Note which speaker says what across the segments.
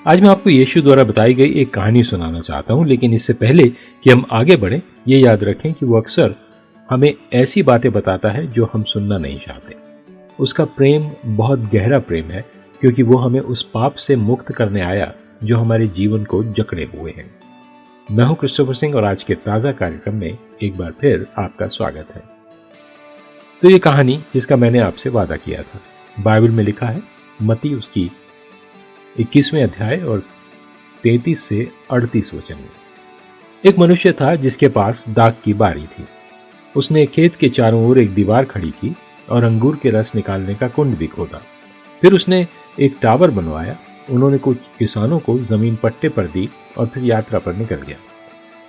Speaker 1: आज मैं आपको यीशु द्वारा बताई गई एक कहानी सुनाना चाहता हूं, लेकिन इससे पहले कि हम आगे बढ़ें, ये याद रखें कि वो अक्सर हमें ऐसी बातें बताता है जो हम सुनना नहीं चाहते। उसका प्रेम बहुत गहरा प्रेम है, क्योंकि वो हमें उस पाप से मुक्त करने आया जो हमारे जीवन को जकड़े हुए हैं। मैं हूं क्रिस्टोफर सिंह और आज के ताजा कार्यक्रम में एक बार फिर आपका स्वागत है। तो ये कहानी जिसका मैंने आपसे वादा किया था, बाइबल में लिखा है मत्ती उसकी 21वें अध्याय और 33 से 38 वचन में। एक मनुष्य था जिसके पास दाख की बारी थी। उसने खेत के चारों ओर एक दीवार खड़ी की और अंगूर के रस निकालने का कुंड भी खोदा। फिर उसने एक टावर बनवाया। उन्होंने कुछ किसानों को जमीन पट्टे पर दी और फिर यात्रा पर निकल गया।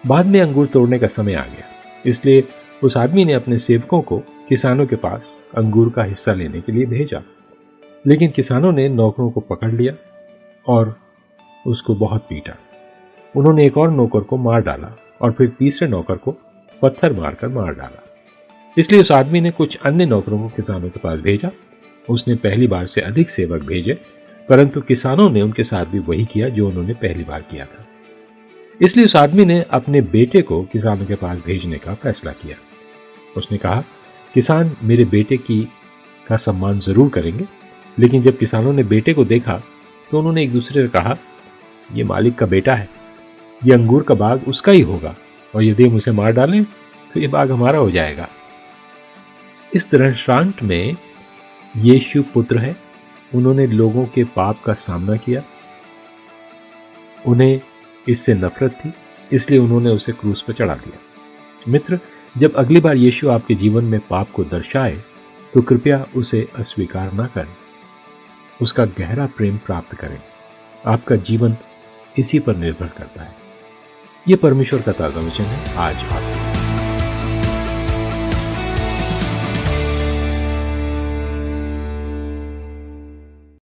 Speaker 1: बाद में अंगूर तोड़ने का समय आ गया, इसलिए उस आदमी ने अपने सेवकों को किसानों के पास अंगूर का हिस्सा लेने के लिए भेजा। लेकिन किसानों ने नौकरों को पकड़ लिया और उसको बहुत पीटा। उन्होंने एक और नौकर को मार डाला और फिर तीसरे नौकर को पत्थर मारकर मार डाला। इसलिए उस आदमी ने कुछ अन्य नौकरों को किसानों के पास भेजा। उसने पहली बार से अधिक सेवक भेजे, परंतु किसानों ने उनके साथ भी वही किया जो उन्होंने पहली बार किया था। इसलिए उस आदमी ने अपने बेटे को किसानों के पास भेजने का फैसला किया। उसने कहा, किसान मेरे बेटे का सम्मान जरूर करेंगे। लेकिन जब किसानों ने बेटे को देखा तो उन्होंने एक दूसरे से कहा, यह मालिक का बेटा है, यह अंगूर का बाग उसका ही होगा, और यदि हम उसे मार डालें तो यह बाग हमारा हो जाएगा। इस दृष्टांत में यीशु पुत्र है। उन्होंने लोगों के पाप का सामना किया। उन्हें इससे नफरत थी, इसलिए उन्होंने उसे क्रूस पर चढ़ा दिया। मित्र, जब अगली बार यीशु आपके जीवन में पाप को दर्शाए तो कृपया उसे अस्वीकार न करें। उसका गहरा प्रेम प्राप्त करें। आपका जीवन इसी पर निर्भर करता है। यह परमेश्वर का ताजा वचन है आज आपके